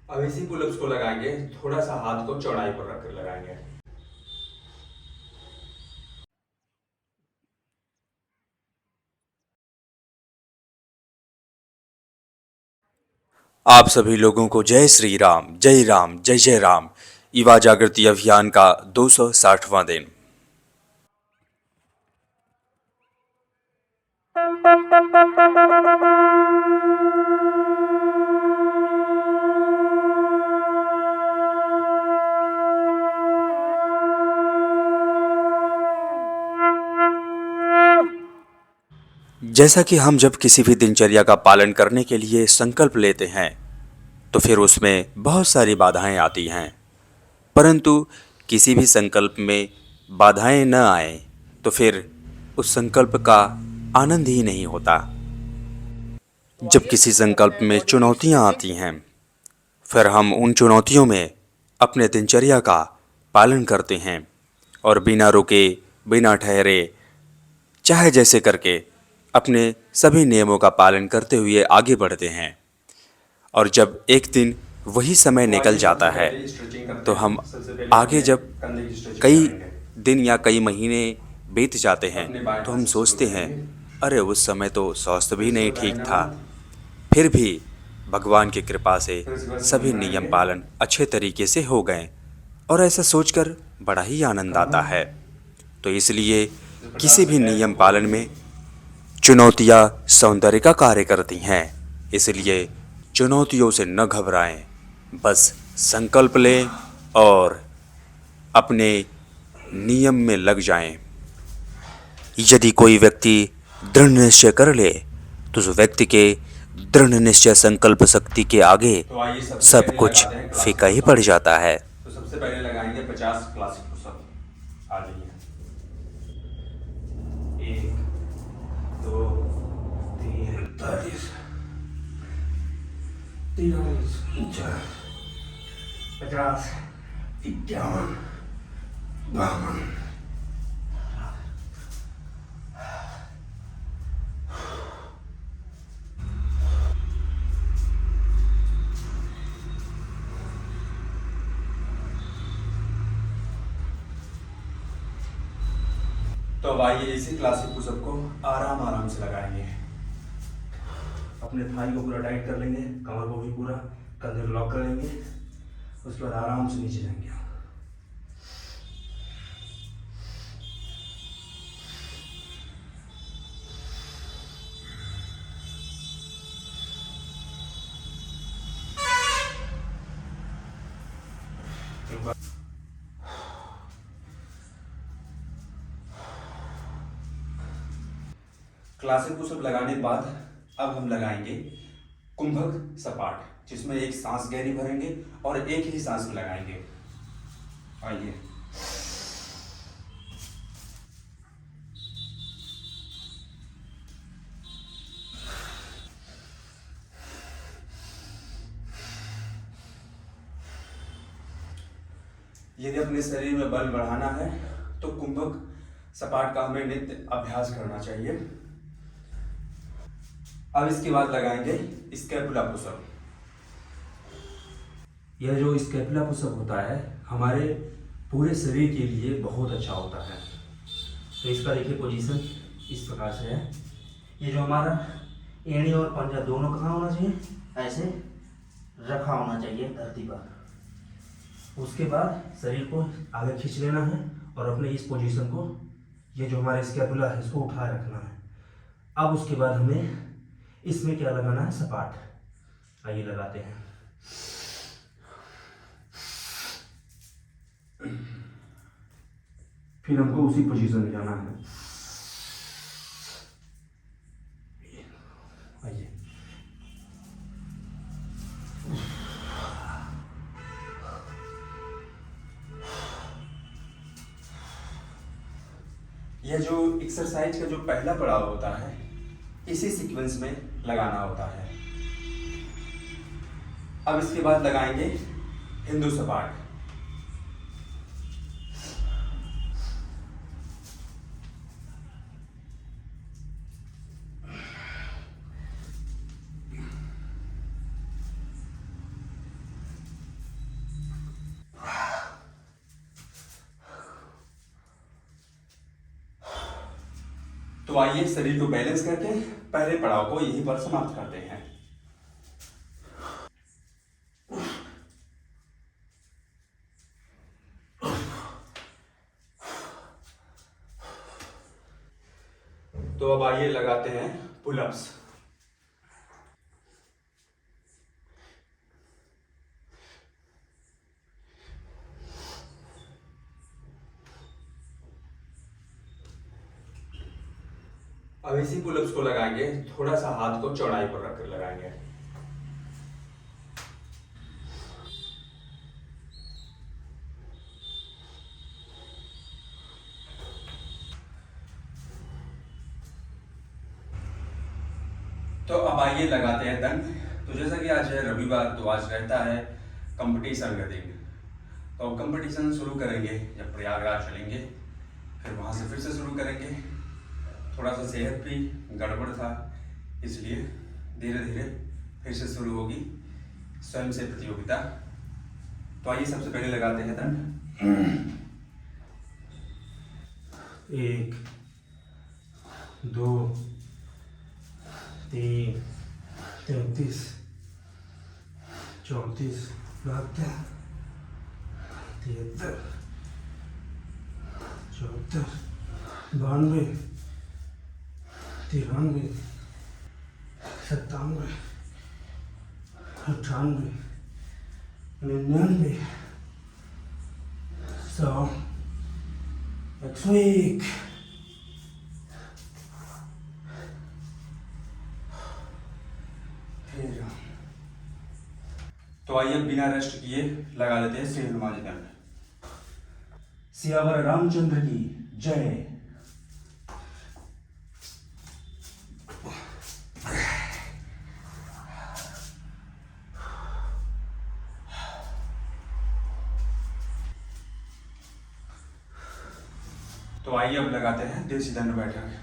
अब इसी पुलअप्स को लगाएंगे, थोड़ा सा हाथ को चौड़ाई पर रखकर लगाएंगे। आप सभी लोगों को जय श्री राम, जय राम, जय जय राम। युवा जागृति अभियान का 260वां दिन। जैसा कि हम जब किसी भी दिनचर्या का पालन करने के लिए संकल्प लेते हैं तो फिर उसमें बहुत सारी बाधाएं आती हैं, परंतु किसी भी संकल्प में बाधाएं न आए तो फिर उस संकल्प का आनंद ही नहीं होता। जब किसी संकल्प में चुनौतियां आती हैं, फिर हम उन चुनौतियों में अपने दिनचर्या का पालन करते हैं और बिना रुके, बिना ठहरे, चाहे जैसे करके अपने सभी नियमों का पालन करते हुए आगे बढ़ते हैं। और जब एक दिन वही समय तो निकल आइए जाता सबसे है पहले स्ट्रेचिंग करते तो हैं। हम सबसे पहले आगे अपने जब कंधे की स्ट्रेचिंग कई करेंगे। दिन या कई महीने बीत जाते हैं अपने बाएं तो हाथ हम से शुरू सोचते हैं, करेंगे, अरे उस समय तो स्वास्थ्य फिर भी से नहीं होता है ठीक था। दाहिना हाथ, फिर भी भगवान की कृपा से फिर उसके बाद सभी संतुलन नियम बनाएंगे। पालन अच्छे तरीके से हो गए और ऐसा सोचकर बड़ा ही आनंद आता कमर, है। तो इसलिए फिर किसी फटाक से भी पैर को नियम पालन खोलेंगे। में चुनौतियाँ सौंदर्य का कार्य करती हैं। इसलिए चुनौतियों से न घबराएं, बस संकल्प लें और अपने नियम में लग जाएं। यदि कोई व्यक्ति दृढ़ निश्चय कर ले तो उस व्यक्ति के दृढ़ निश्चय संकल्प शक्ति के आगे तो आइए सबसे सब पहले कुछ लगाते हैं क्लासिक फीका ही पड़ पुशअप। जाता है। तो सबसे पहले लगाएंगे 50 क्लासिक पुशअप। आ जाइए। 1, 2, 3, 30, 43, 50, 51, 52। तो अब आइए इसी क्लासिक पुशअप को आराम आराम से लगाएंगे। अपने थाई को पूरा टाइट कर लेंगे, कमर को भी पूरा, कंधे को लॉक कर लेंगे। उसके बाद आराम से नीचे जाएंगे। एक बार क्लासिक पुशअप लगाने के बाद अब हम लगाएंगे कुंभक सपाट, जिसमें एक सांस गहरी भरेंगे और एक ही सांस में लगाएंगे। आइए। यदि अपने शरीर में बल बढ़ाना है तो कुंभक सपाट का हमें नित्य अभ्यास करना चाहिए। अब इसके बाद लगाएंगे स्कैपुला पुशअप। यह जो स्कैपुला पुशअप होता है हमारे पूरे शरीर के लिए बहुत अच्छा होता है। तो इसका देखिए पोजीशन इस प्रकार से है। ये जो हमारा एड़ी और पंजा दोनों कहाँ होना चाहिए, ऐसे रखा होना चाहिए धरती पर। उसके बाद शरीर को आगे खींच लेना है और अपने इस पोजीशन को, ये जो हमारा स्कैपुला है, इसको उठाए रखना है। अब उसके बाद हमें इसमें क्या लगाना है, सपाट। आइए लगाते हैं। फिर हमको उसी पोजीशन में जाना है। आइए। यह जो एक्सरसाइज का जो पहला पड़ाव होता है, इसी सीक्वेंस में लगाना होता है। अब इसके बाद लगाएंगे हिंदू सपाट। तो आइए शरीर को बैलेंस करके पहले पड़ाव को यहीं पर समाप्त करते हैं। तो अब आइए लगाते हैं पुलअप्स। अब इसी पुलअप्स को लगाएंगे, थोड़ा सा हाथ को चौड़ाई पर रखकर लगाएंगे। तो अब आइए लगाते हैं दंड। तो जैसा कि आज है रविवार, तो आज रहता है कंपटीशन का दिन। तो अब कंपटीशन शुरू करेंगे, जब प्रयागराज चलेंगे फिर वहाँ से फिर से शुरू करेंगे। थोड़ा सा सेहत भी गड़बड़ था, इसलिए धीरे धीरे फिर से शुरू होगी स्वयं से प्रतियोगिता। तो आइए सबसे पहले लगाते हैं दंड। 1 2 3 33 34 72 73 74 92 93 97 98 99 100 101। तो आइए बिना रेस्ट किए लगा लेते हैं श्री हनुमान जी दंड। सियावर रामचंद्र की जय। तो आइए अब लगाते हैं देसी दंड बैठक।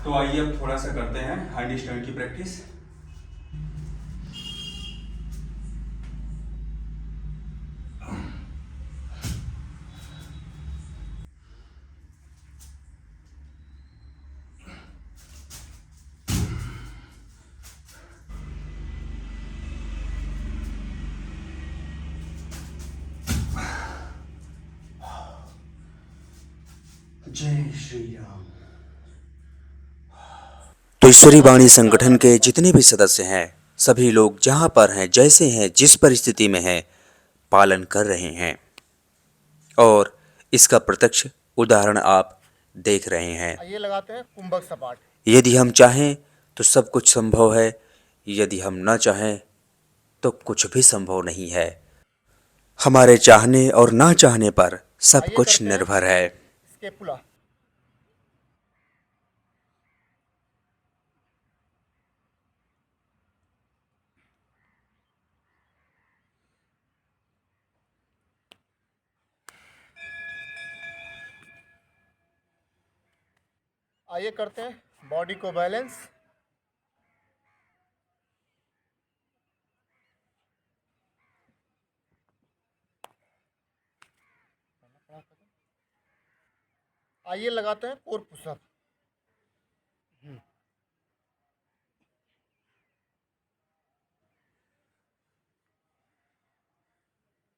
तो आइए अब थोड़ा सा करते हैं हैंड स्टैंड की प्रैक्टिस। जय श्री राम। तो ईश्वरी वाणी संगठन के जितने भी सदस्य हैं, सभी लोग जहाँ पर हैं, जैसे हैं, जिस परिस्थिति में हैं, पालन कर रहे हैं और इसका प्रत्यक्ष उदाहरण आप देख रहे हैं। ये लगाते हैं कुंभक सपाट। यदि हम चाहें तो सब कुछ संभव है, यदि हम न चाहें तो कुछ भी संभव नहीं है। हमारे चाहने और ना चाहने पर सब आइए कुछ करते हैं निर्भर है। स्केपुला। आइए करते हैं बॉडी को बैलेंस। आइए लगाते हैं कोर पुशअप।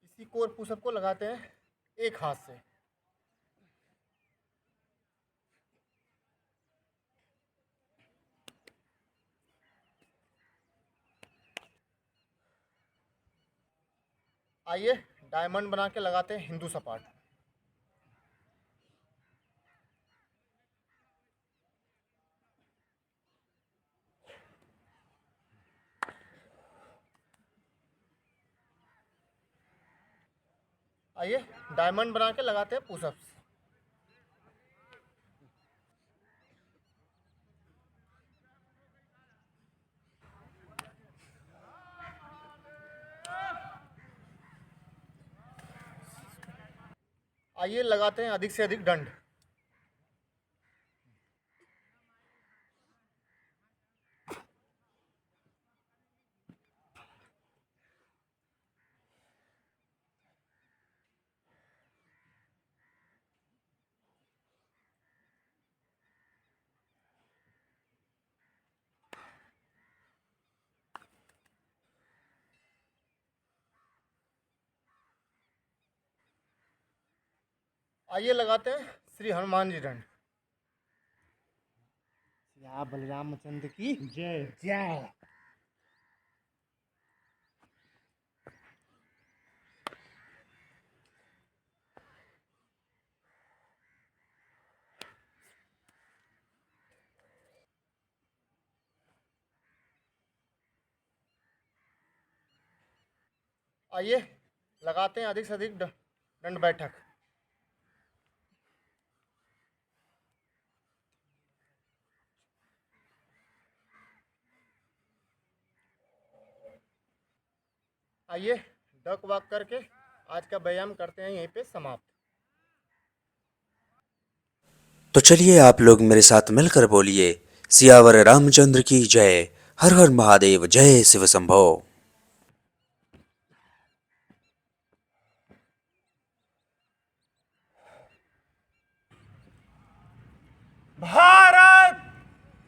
इसी कोर पुशअप को लगाते हैं एक हाथ से। आइए डायमंड बना के लगाते हैं हिंदू सपाट। आइए डायमंड बना के लगाते हैं पुशअप्स। आइए लगाते हैं अधिक से अधिक दंड। आइए लगाते हैं श्री हनुमान जी दंड। या बलरामचंद्र की जय जय। आइए लगाते हैं अधिक से अधिक दंड बैठक। आइए डक वाक करके आज का व्यायाम करते हैं यहीं पे समाप्त। तो चलिए आप लोग मेरे साथ मिलकर बोलिए, सियावर रामचंद्र की जय। हर हर महादेव, जय शिव शंभो। भारत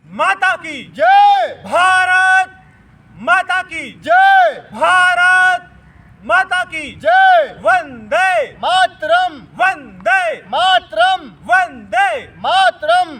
माता की जय भारत माता की जय भारत माता की जय। वंदे मातरम वंदे मातरम वंदे मातरम।